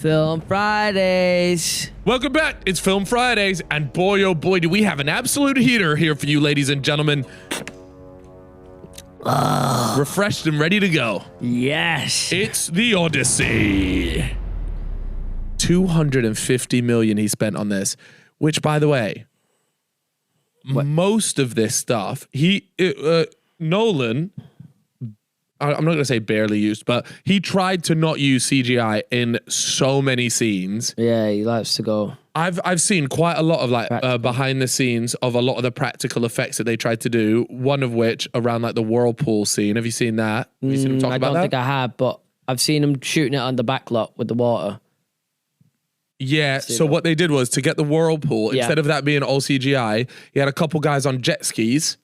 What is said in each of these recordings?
Film Fridays. Welcome back. It's Film Fridays, and boy, oh boy, do we have an absolute heater here for you, ladies and gentlemen. Refreshed and ready to go. Yes. It's the Odyssey. 250 million he spent on this, which, by the way, most of this stuff, Nolan, I'm not going to say barely used, but he tried to not use CGI in so many scenes. Yeah, he likes to go. I've seen quite a lot of like behind the scenes of a lot of the practical effects that they tried to do. One of which around like the whirlpool scene. Have you seen that? Have you seen him talk about that? I don't think I have, but I've seen him shooting it on the back lot with the water. Yeah, so what they did was to get the whirlpool, instead of that being all CGI, he had a couple guys on jet skis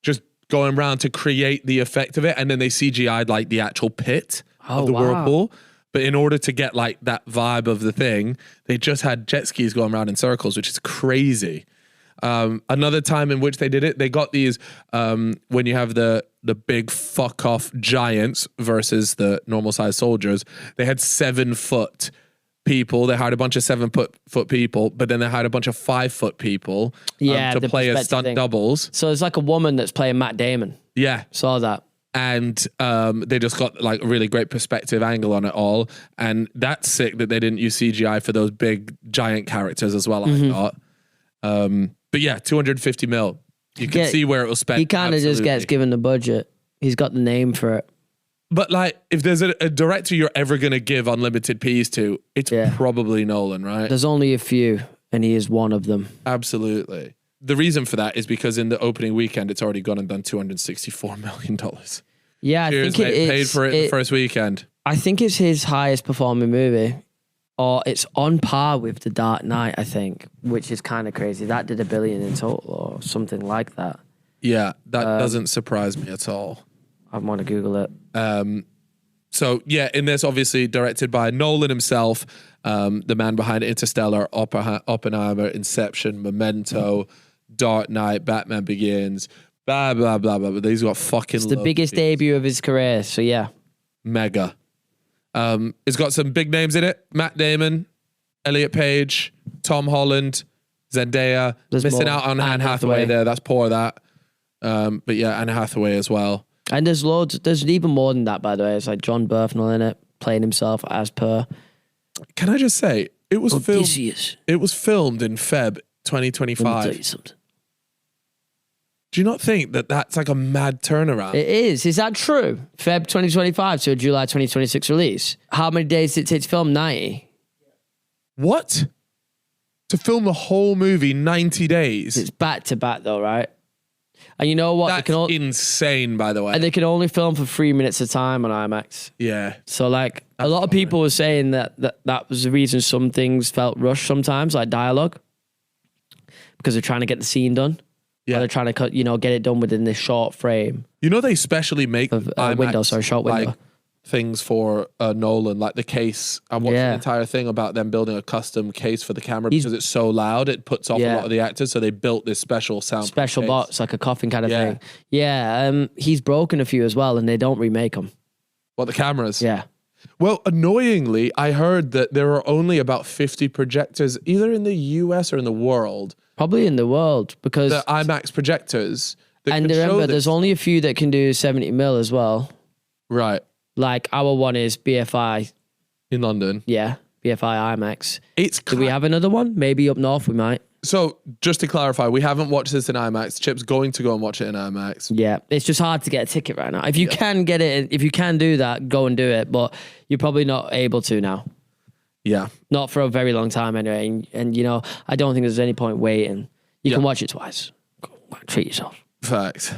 just going around to create the effect of it, and then they CGI'd like the actual pit of the whirlpool. But in order to get like that vibe of the thing, they just had jet skis going around in circles, which is crazy. Another time in which they did it, they got these, when you have the big fuck off giants versus the normal sized soldiers, they had 7 foot people. They hired a bunch of 7 foot people, but then they hired a bunch of 5 foot people to play as stunt doubles. So it's like a woman that's playing Matt Damon. Yeah. Saw that. And they just got like a really great perspective angle on it all. And that's sick that they didn't use CGI for those big giant characters as well, I thought. But yeah, 250 mil. You can see where it was spent. He kind of just gets given the budget. He's got the name for it. But like, if there's a director you're ever going to give unlimited P's to, it's probably Nolan, right? There's only a few, and he is one of them. Absolutely. The reason for that is because in the opening weekend, it's already gone and done $264 million. Yeah, I think it is. Paid for it the first weekend. I think it's his highest performing movie. Or it's on par with The Dark Knight, I think, which is kind of crazy. That did $1 billion in total or something like that. Yeah, that doesn't surprise me at all. I want to Google it. So yeah, in this, obviously directed by Nolan himself, the man behind Interstellar, Oppenheimer, Inception, Memento, Dark Knight, Batman Begins, blah blah blah blah. But he's got fucking. It's the biggest debut of his career. So yeah, mega. It's got some big names in it: Matt Damon, Elliot Page, Tom Holland, Zendaya. Missing out on Anne Hathaway there. That's poor that. But yeah, Anne Hathaway as well. And there's loads. There's even more than that, by the way. It's like John Berthnell in it, playing himself as per. Can I just say it was Odysseus. filmed? It was filmed in Feb 2025. Let me tell you something. Do you not think that that's like a mad turnaround? It is. Is that true? Feb 2025 to a July 2026 release. How many days did it take to film? 90. What? To film the whole movie 90 days? It's back to back though, right? And you know what? That's insane, by the way. And they can only film for 3 minutes at a time on IMAX. Yeah. So like a lot of people were saying that was the reason some things felt rushed sometimes, like dialogue, because they're trying to get the scene done. Yeah. Or they're trying to get it done within this short frame. You know they specially make IMAX, short window. Like, things for Nolan, like the case. I watched an entire thing about them building a custom case for the camera because it's so loud, it puts off a lot of the actors. So they built this special box, like a coffin kind of thing. Yeah, he's broken a few as well, and they don't remake them. What, the cameras? Yeah. Well, annoyingly, I heard that there are only about 50 projectors, either in the US or in the world. Probably in the world, because the IMAX projectors. And remember, there's only a few that can do 70 mil as well. Right. Like our one is BFI. In London. Yeah, BFI IMAX. Do we have another one? Maybe up north we might. So just to clarify, we haven't watched this in IMAX. Chip's going to go and watch it in IMAX. Yeah, it's just hard to get a ticket right now. If you can get it, if you can do that, go and do it. But you're probably not able to now. Yeah. Not for a very long time anyway. And I don't think there's any point waiting. You can watch it twice. Go on, treat yourself. Facts.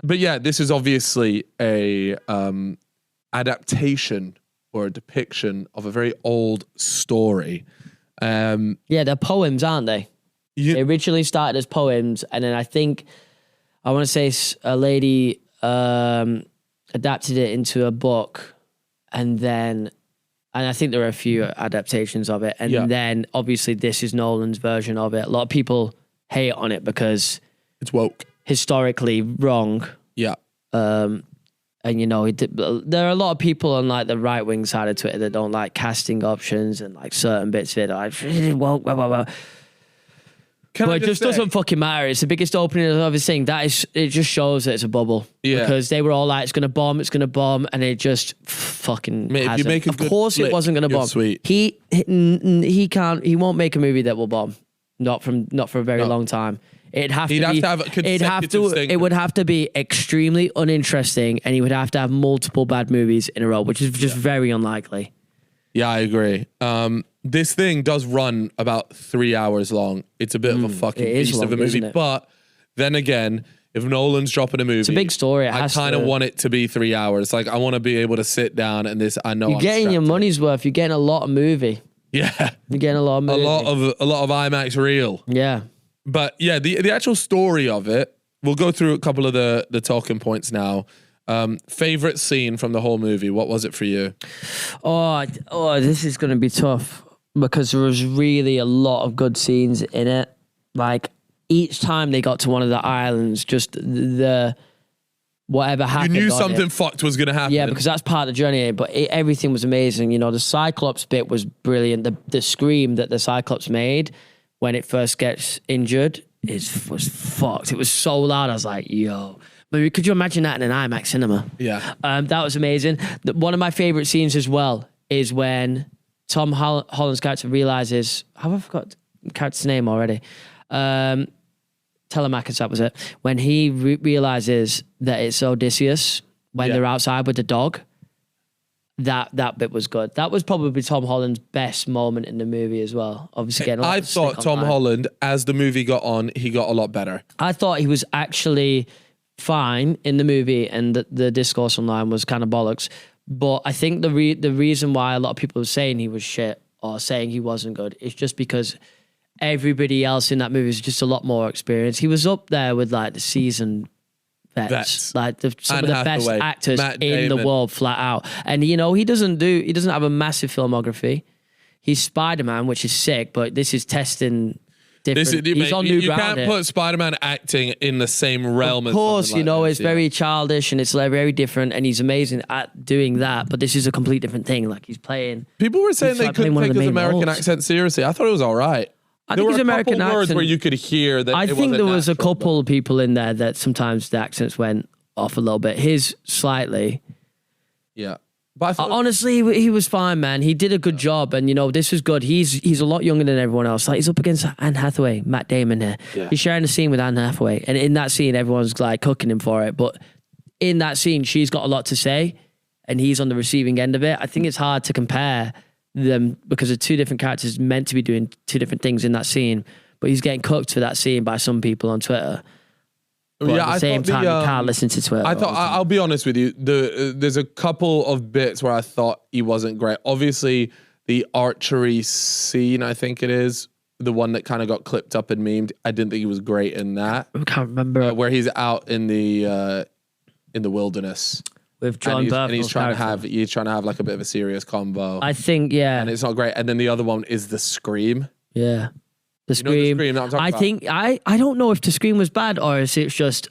But yeah, this is obviously a adaptation or a depiction of a very old story. They're poems, aren't they? They originally started as poems, and then I want to say a lady adapted it into a book, and I think there are a few adaptations of it, and then obviously this is Nolan's version of it. A lot of people hate on it because it's woke, historically wrong. Yeah. And, you know, there are a lot of people on like the right wing side of Twitter that don't like casting options and like certain bits of it. Like, but it just doesn't fucking matter. It's the biggest opening of his thing. It just shows that it's a bubble. Yeah. Because they were all like, it's going to bomb, and it just fucking hasn't. Of course it wasn't going to bomb. Sweet. He won't make a movie that will bomb. Not for a very long time. It would have to be extremely uninteresting, and he would have to have multiple bad movies in a row, which is just very unlikely. Yeah, I agree. This thing does run about 3 hours long. It's a bit of a fucking beast of a movie. But then again, if Nolan's dropping a movie, it's a big story. I kind of want it to be 3 hours. Like, I want to be able to sit down and you're getting your money's worth. You're getting a lot of movie. Yeah, you're getting a lot of movie. A lot of IMAX reel. Yeah, but yeah, the actual story of it. We'll go through a couple of the talking points now. Favorite scene from the whole movie. What was it for you? Oh, this is going to be tough because there was really a lot of good scenes in it. Like each time they got to one of the islands, just the whatever happened. You knew something fucked was going to happen. Yeah, because that's part of the journey. But everything was amazing. You know, the Cyclops bit was brilliant. The scream that the Cyclops made when it first gets injured was fucked. It was so loud. I was like, yo. But could you imagine that in an IMAX cinema? Yeah. That was amazing. One of my favorite scenes as well is when Tom Holland's character realizes, have I forgot the character's name already? Telemachus, that was it. When he realizes that it's Odysseus when they're outside with the dog, that bit was good. That was probably Tom Holland's best moment in the movie as well. Obviously, getting I thought Tom Holland, as the movie got on, he got a lot better. I thought he was actually fine in the movie, and the discourse online was kind of bollocks. But I think the reason why a lot of people were saying he was shit or saying he wasn't good is just because everybody else in that movie is just a lot more experienced. He was up there with like the seasoned vets. Like some of the best actors in the world, flat out. And you know, he doesn't have a massive filmography. He's Spider-Man, which is sick, but this is testing different. He's on new ground. You can't put Spider-Man acting in the same realm. Of course, you know, it's very childish and it's like very different, and he's amazing at doing that. But this is a complete different thing. Like he's playing. People were saying they couldn't take his American accent seriously. I thought it was all right. I think his American accent, words where you could hear that. I think there was a couple of people in there that sometimes the accents went off a little bit. His slightly. Yeah. But honestly, he was fine, man. He did a good job, and you know this was good. He's a lot younger than everyone else. Like he's up against Anne Hathaway, Matt Damon here. Yeah. He's sharing the scene with Anne Hathaway, and in that scene, everyone's like cooking him for it. But in that scene, she's got a lot to say, and he's on the receiving end of it. I think it's hard to compare them because of two different characters meant to be doing two different things in that scene. But he's getting cooked for that scene by some people on Twitter. But at the same time, you can't listen to Twitter. I'll be honest with you. There's a couple of bits where I thought he wasn't great. Obviously, the archery scene, I think it is, the one that kind of got clipped up and memed. I didn't think he was great in that. I can't remember. Where he's out in the wilderness with John Burke, and he's trying to have like a bit of a serious combo. I think, yeah, and it's not great. And then the other one is the scream. Yeah. The Scream. I don't know if the Scream was bad or if it's just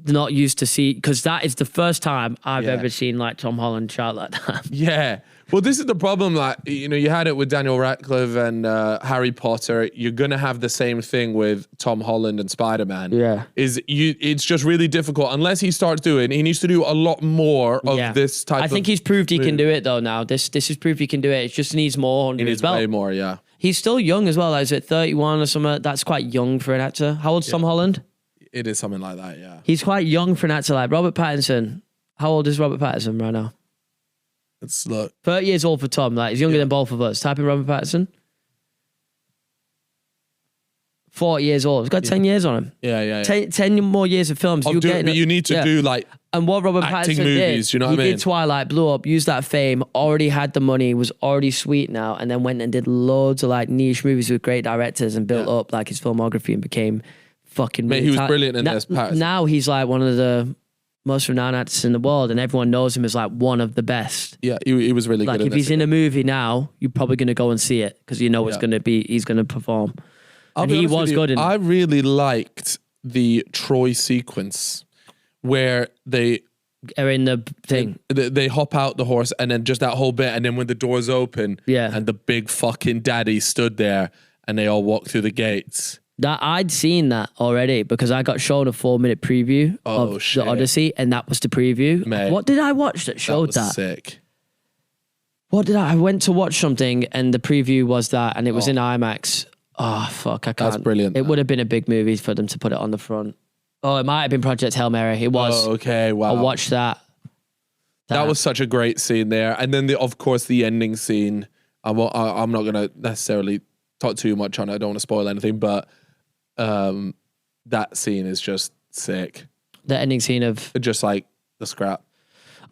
not used to see, because that is the first time I've ever seen like Tom Holland shout like that. Yeah. Well, this is the problem. Like, you know, you had it with Daniel Radcliffe and Harry Potter. You're gonna have the same thing with Tom Holland and Spider-Man. Yeah. It's just really difficult unless he starts doing. He needs to do a lot more of this type. I think he's proved he can do it though. Now this is proof he can do it. It just needs more under his belt. Way more. Yeah. He's still young as well. Like, is it 31 or something? That's quite young for an actor. How old's Tom Holland? It is something like that, yeah. He's quite young for an actor. Like Robert Pattinson. How old is Robert Pattinson right now? Let's look. 30 years old for Tom. Like he's younger than both of us. Type in Robert Pattinson. 40 years old. He's got 10 years on him. Yeah. 10 more years of films. But you need to do like and what Robert Pattinson movies, did, you know what I mean? He did Twilight, blew up, used that fame, already had the money, was already sweet now, and then went and did loads of like niche movies with great directors and built up like his filmography and became fucking. Mate, he was brilliant in this. Now he's like one of the most renowned actors in the world, and everyone knows him as like one of the best. Yeah, he was really good. Like if he's in a movie now, you're probably gonna go and see it because you know it's gonna be. He's gonna perform. And he was good in it. I really liked the Troy sequence where they are in the thing. They hop out the horse and then just that whole bit. And then when the doors open and the big fucking daddy stood there and they all walked through the gates. That I'd seen that already because I got shown a 4-minute preview of the Odyssey and that was the preview. Mate, what did I watch that showed that? Sick. What did I went to watch something and the preview was that and it was in IMAX. Oh, fuck, I can't. That's brilliant. It would have been a big movie for them to put it on the front. Oh, it might have been Project Hail Mary. It was. Oh, okay, wow. I watched that. That was such a great scene there. And then, of course, the ending scene. I'm not going to necessarily talk too much on it. I don't want to spoil anything, but that scene is just sick. The ending scene of... Just like the scrap.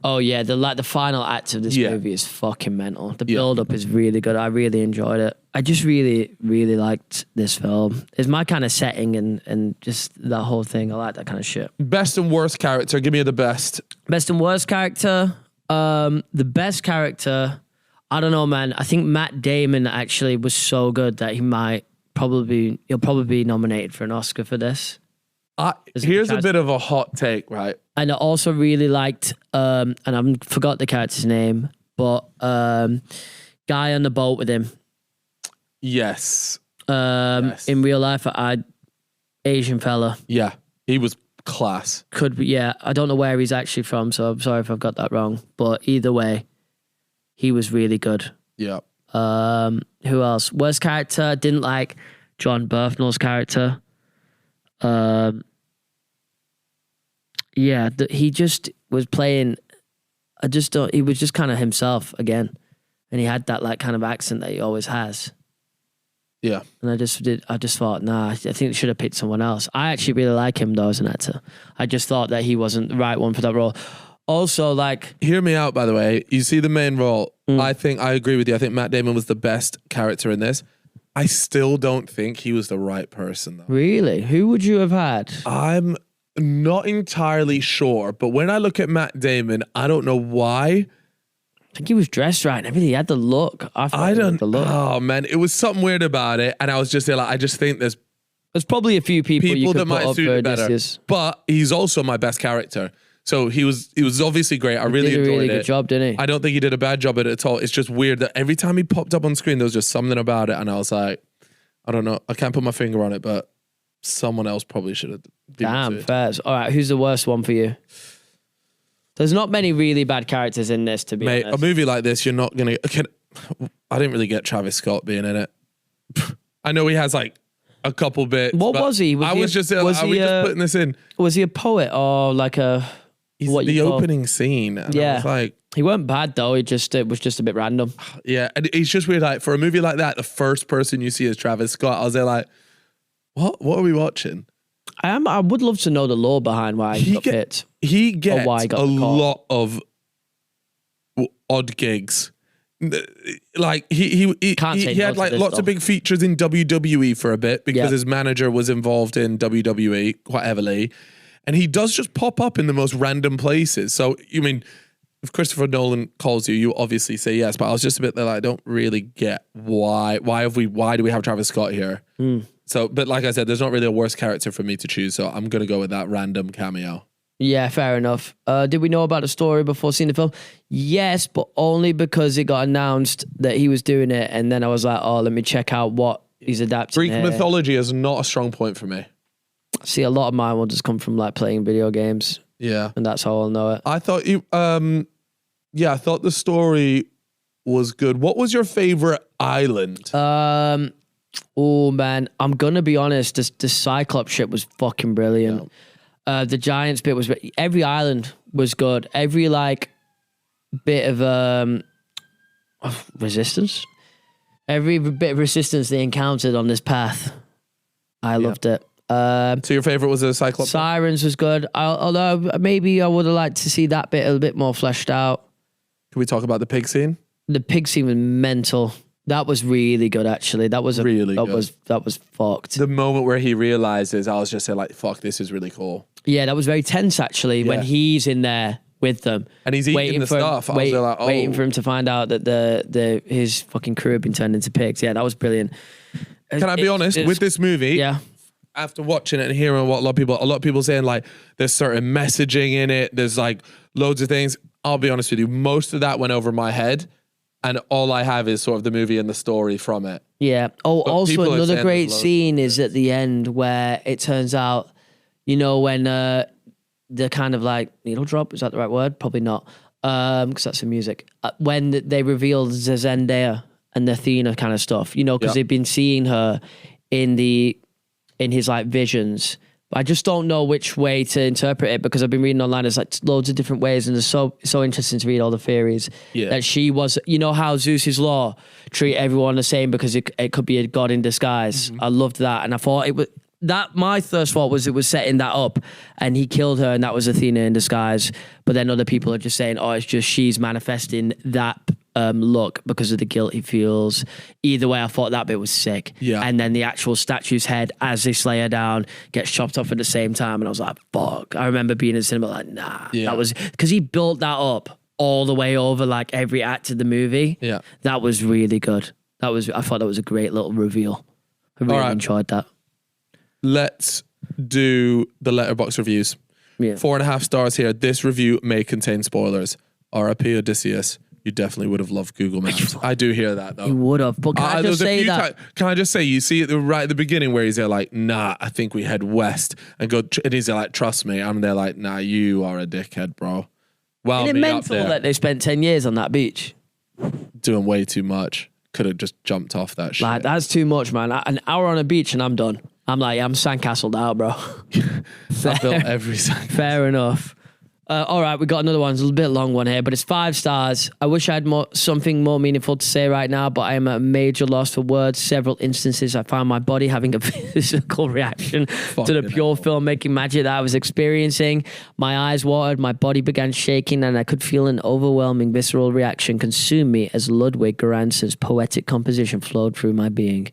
Oh, yeah. The final act of this movie is fucking mental. The build-up is really good. I really enjoyed it. I just really, really liked this film. It's my kind of setting and just that whole thing. I like that kind of shit. Best and worst character. Give me the best. Best and worst character. The best character, I don't know, man. I think Matt Damon actually was so good that he'll probably be nominated for an Oscar for this. Here's a bit of a hot take, right? And I also really liked, and I forgot the character's name, but guy on the boat with him. Yes. In real life, Asian fella. Yeah, he was class. Could be, yeah. I don't know where he's actually from, so I'm sorry if I've got that wrong. But either way, he was really good. Yeah. Who else? Worst character, didn't like John Berthnall's character. Yeah, he just was playing. He was just kind of himself again, and he had that like kind of accent that he always has. Yeah, and I just thought, nah, I think they should have picked someone else. I actually really like him though as an actor. I just thought that he wasn't the right one for that role. Also, like, hear me out, by the way. You see the main role. I agree with you. I think Matt Damon was the best character in this. I still don't think he was the right person, though. Really? Who would you have had? I'm not entirely sure, but when I look at Matt Damon, I don't know why. I think he was dressed right and everything. He had the look. I don't. The look. Oh man, it was something weird about it, and I was just there like, I just think there's probably a few people you could that might suit it better. But he's also my best character. So he was obviously great. I really enjoyed it. He did a really good job, didn't he? I don't think he did a bad job at it at all. It's just weird that every time he popped up on screen, there was just something about it. And I was like, I don't know. I can't put my finger on it, but someone else probably should have. Damn, fairs. All right, who's the worst one for you? There's not many really bad characters in this, to be honest. A movie like this, you're not going to... I didn't really get Travis Scott being in it. I know he has like a couple bits. What was he? Are we just putting this in? Was he a poet or like a... He's the opening scene. And I was like, he weren't bad though. It was just a bit random. Yeah, and it's just weird. Like for a movie like that, the first person you see is Travis Scott. I was there like, what are we watching? I would love to know the lore behind why he got picked. He gets a lot of odd gigs. Like he had like lots of big features in WWE for a bit because his manager was involved in WWE quite heavily. And he does just pop up in the most random places. So, you mean, if Christopher Nolan calls you, you obviously say yes. But I was just a bit there, like, I don't really get why do we have Travis Scott here? So, but like I said, there's not really a worse character for me to choose. So I'm going to go with that random cameo. Yeah, fair enough. Did we know about the story before seeing the film? Yes, but only because it got announced that he was doing it. And then I was like, oh, let me check out what he's adapting. Greek mythology is not a strong point for me. See, a lot of mine will just come from like playing video games. Yeah. And that's how I'll know it. I thought I thought the story was good. What was your favorite island? Oh man, I'm gonna be honest, the Cyclops ship was fucking brilliant. Yeah. The Giants bit was, every island was good. Every like bit of resistance. Every bit of resistance they encountered on this path. I loved it. So your favorite was the Cyclops? Sirens was good. Although maybe I would have liked to see that bit a little bit more fleshed out. Can we talk about the pig scene? The pig scene was mental. That was really good, actually. That was fucked. The moment where he realizes, I was just like, "Fuck, this is really cool." Yeah, that was very tense, actually. When he's in there with them and he's eating the stuff, waiting for him to find out that his fucking crew had been turned into pigs. Yeah, that was brilliant. Can I be honest with this movie? Yeah. after watching it and hearing what a lot of people saying, like, there's certain messaging in it. There's like loads of things. I'll be honest with you. Most of that went over my head. And all I have is sort of the movie and the story from it. Yeah. Oh, but also another great scene is at the end where it turns out, you know, when the kind of like needle drop, is that the right word? Probably not, because that's the music. When they reveal the Zendaya and the Athena kind of stuff, you know, because they've been seeing her in his like visions. I just don't know which way to interpret it because I've been reading online. There's like loads of different ways, and it's so interesting to read all the theories. Yeah. That she was, you know, how Zeus's law treat everyone the same because it could be a god in disguise. Mm-hmm. I loved that, and I thought it was that. My first thought was it was setting that up, and he killed her, and that was Athena in disguise. But then other people are just saying, oh, it's just she's manifesting that look because of the guilt he feels. Either way, I thought that bit was sick. Yeah. And then the actual statue's head, as they slay her down, gets chopped off at the same time. And I was like, fuck. I remember being in the cinema like, nah. Yeah. That was, because he built that up all the way over like every act of the movie. Yeah. That was really good. I thought that was a great little reveal. I really enjoyed that. Let's do the Letterboxd reviews. Yeah. 4.5 stars here. This review may contain spoilers. R.I.P. Odysseus. You definitely would have loved Google Maps. I do hear that though. You would have, but can I just say that? Can I just say, you see it right at the beginning where he's there like, nah, I think we head west and go, and he's there like, trust me. I'm there like, nah, you are a dickhead, bro. Well, isn't it mental that they spent 10 years on that beach? Doing way too much. Could have just jumped off that shit. Like, that's too much, man. An hour on a beach and I'm done. I'm like, I'm sandcastled out, bro. I built every sandcastle. Fair enough. All right, we got another one. It's a little bit long one here, but it's 5 stars. I wish I had something more meaningful to say right now, but I am at a major loss for words. Several instances, I found my body having a physical reaction to the pure filmmaking magic that I was experiencing. My eyes watered, my body began shaking, and I could feel an overwhelming visceral reaction consume me as Ludwig Göransson's poetic composition flowed through my being.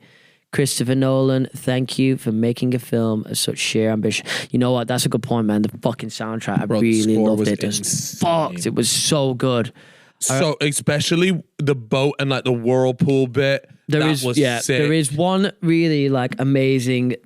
Christopher Nolan, thank you for making a film of such sheer ambition. You know what? That's a good point, man. The fucking soundtrack, I really loved it. It was fucked. It was so good. So especially the boat and like the whirlpool bit. There is one really like amazing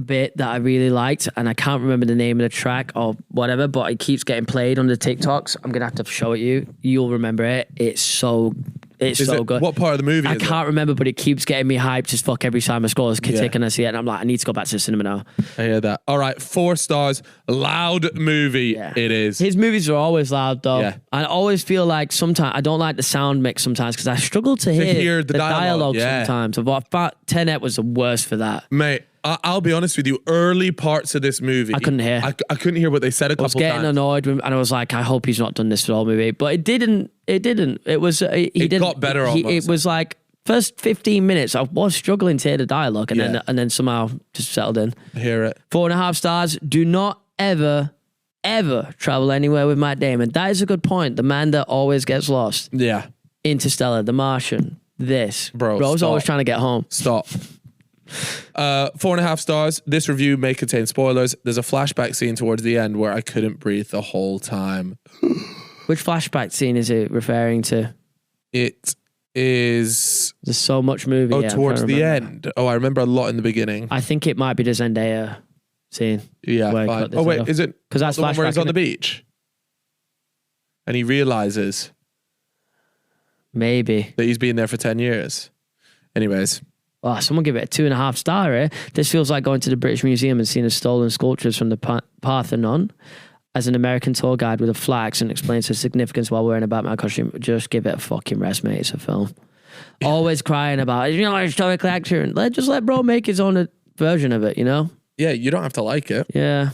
bit that I really liked, and I can't remember the name of the track or whatever, but it keeps getting played on the TikToks. I'm gonna have to show it you. You'll remember it. It's so good. What part of the movie? I can't remember, but it keeps getting me hyped as fuck every time I scroll as Kitik and I see it, and I'm like, I need to go back to the cinema now. I hear that. All right, 4 stars. Loud movie. Yeah. It is. His movies are always loud though. Yeah. I always feel like sometimes I don't like the sound mix sometimes because I struggle to hear the dialogue sometimes. But Tenet was the worst for that. Mate, I'll be honest with you. Early parts of this movie, I couldn't hear. I couldn't hear what they said a couple times. I was getting annoyed, and I was like, I hope he's not done this for the whole movie. But it didn't. It was. It got better. It was like first 15 minutes. I was struggling to hear the dialogue, and then somehow just settled in. I hear it. 4.5 stars. Do not ever travel anywhere with Matt Damon. That is a good point. The man that always gets lost. Yeah. Interstellar, The Martian. Bro's always trying to get home. Stop. 4.5 stars. This review may contain spoilers. There's a flashback scene towards the end where I couldn't breathe the whole time. Which flashback scene is it referring to? It is... There's so much movie. Towards the end. Oh, I remember a lot in the beginning. I think it might be the Zendaya scene. Yeah, fine. Oh, wait, is it? Because that's the one where he's on the beach? And he realizes... Maybe. That he's been there for 10 years. Anyways... Oh, someone give it a 2.5 star, eh? This feels like going to the British Museum and seeing the stolen sculptures from the Parthenon as an American tour guide with a flat accent explains the significance while wearing a Batman costume. Just give it a fucking rest, mate. It's a film. Always crying about it. You know, historically accurate. Just let bro make his own version of it, you know? Yeah, you don't have to like it. Yeah.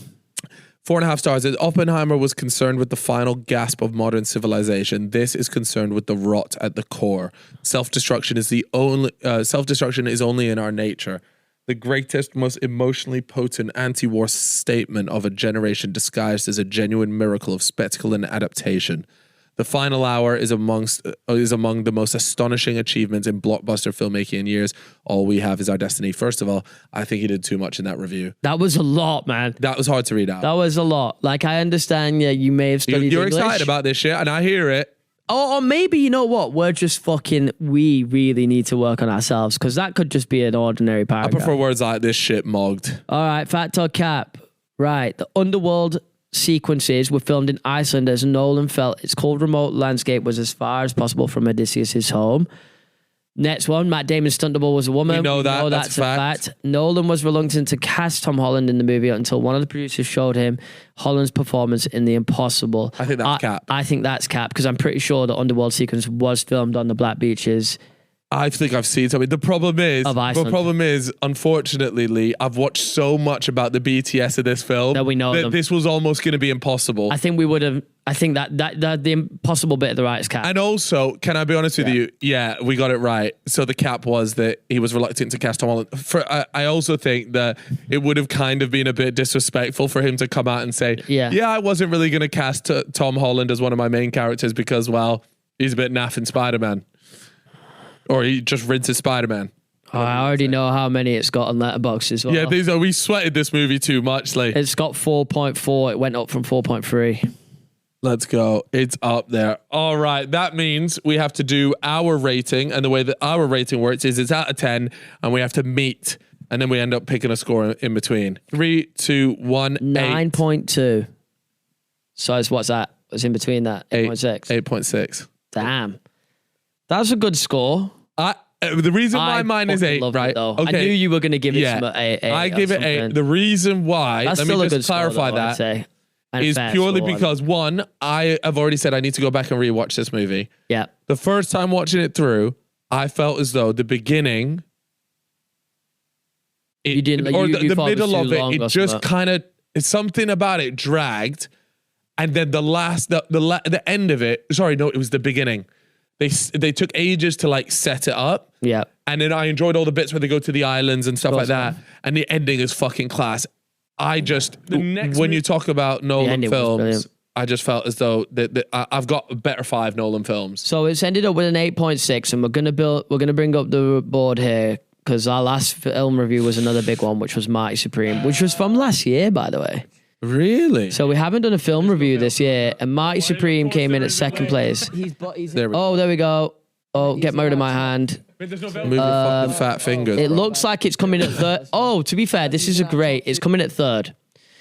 4.5 stars. Oppenheimer was concerned with the final gasp of modern civilization. This is concerned with the rot at the core. Self-destruction is only in our nature. The greatest, most emotionally potent anti-war statement of a generation disguised as a genuine miracle of spectacle and adaptation. The final hour is among the most astonishing achievements in blockbuster filmmaking in years. All we have is our destiny. First of all, I think he did too much in that review. That was a lot, man. That was hard to read out. That was a lot. Like, I understand, yeah, you may have studied You're English. Excited about this shit, and I hear it. Or maybe, you know what? We really need to work on ourselves, because that could just be an ordinary paragraph. I prefer words like this shit mogged. All right, fact or cap? Right, the underworld sequences were filmed in Iceland as Nolan felt its cold remote landscape was as far as possible from Odysseus' home. Next one, Matt Damon's stunt double was a woman. We know that's a fact. Nolan was reluctant to cast Tom Holland in the movie until one of the producers showed him Holland's performance in The Impossible. I think that's cap. I think that's cap, because I'm pretty sure the underworld sequence was filmed on the Black Beaches. I think I've seen something. The problem is, unfortunately, Lee, I've watched so much about the BTS of this film that we know that this was almost going to be impossible. I think we would have. I think that the impossible bit of the right is cap. And also, can I be honest with you? Yeah, we got it right. So the cap was that he was reluctant to cast Tom Holland. I also think that it would have kind of been a bit disrespectful for him to come out and say, I wasn't really going to cast Tom Holland as one of my main characters because, well, he's a bit naff in Spider-Man. Or he just rinses Spider-Man. I already know how many it's got on Letterboxd as well. Yeah, we sweated this movie too much. Like, it's got 4.4. It went up from 4.3. Let's go. It's up there. All right. That means we have to do our rating. And the way that our rating works is it's out of 10 and we have to meet. And then we end up picking a score in between. 3, 2, 1, 9.2. So what's that? What's in between that? 8.6. 8.6. Damn. That's a good score. The reason why mine is 8, right? Okay. I knew you were going to give it some 8. I give it 8. The reason why, let me just clarify that, is purely because, one, I have already said I need to go back and rewatch this movie. Yeah. The first time watching it through, I felt as though the beginning, the middle of it just kind of, something about it dragged. And then the end of it, sorry, no, it was the beginning. They took ages to like set it up. Yeah. And then I enjoyed all the bits where they go to the islands and stuff like that. And the ending is fucking class. When you talk about Nolan films, I just felt as though I've got better 5 Nolan films. So it's ended up with an 8.6, and we're gonna bring up the board here, because our last film review was another big one, which was Mighty Supreme, which was from last year, by the way. Really? So we haven't done a film review this year, and Mighty Supreme came in at second place. There we go. Oh, get rid of my hand. Move your fucking fat fingers. It looks like it's coming at third. Oh, to be fair, this is it's coming at third.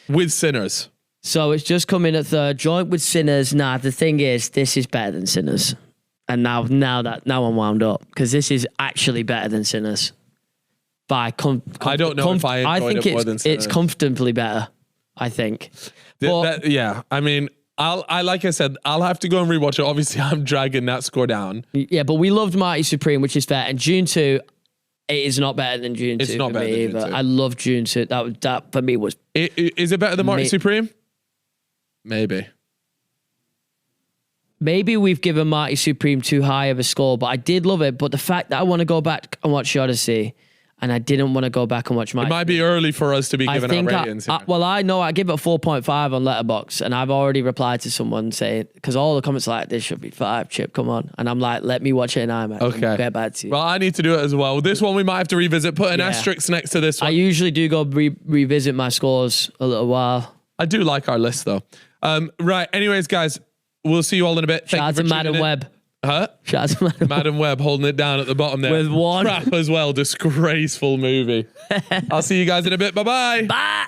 With Sinners. So it's just coming at third, joint with Sinners. Nah, the thing is, this is better than Sinners. And now I'm wound up, because this is actually better than Sinners. I don't know if I enjoyed it more than Sinners. It's comfortably better, I think. I mean, like I said, I'll have to go and rewatch it. Obviously, I'm dragging that score down. Yeah, but we loved Mighty Supreme, which is fair. And June 2, it is not better than June 2 it's not for me either. I love June 2. That for me was... Is it better than Mighty Supreme? Maybe. Maybe we've given Mighty Supreme too high of a score, but I did love it. But the fact that I want to go back and watch Odyssey, and I didn't want to go back and watch Mighty. It might be early for us to be giving our ratings. I know I give it a 4.5 on Letterboxd, and I've already replied to someone saying, because all the comments are like, this should be 5, Chip, come on. And I'm like, let me watch it in IMAX. Okay. We'll get back to you. Well, I need to do it as well. This one we might have to revisit. Put an asterisk next to this one. I usually do go revisit my scores a little while. I do like our list though. Right. Anyways, guys, we'll see you all in a bit. Shout out to Madam Web. Huh? Shout out to Madam Web holding it down at the bottom there. With one. Crap as well. Disgraceful movie. I'll see you guys in a bit. Bye-bye. Bye.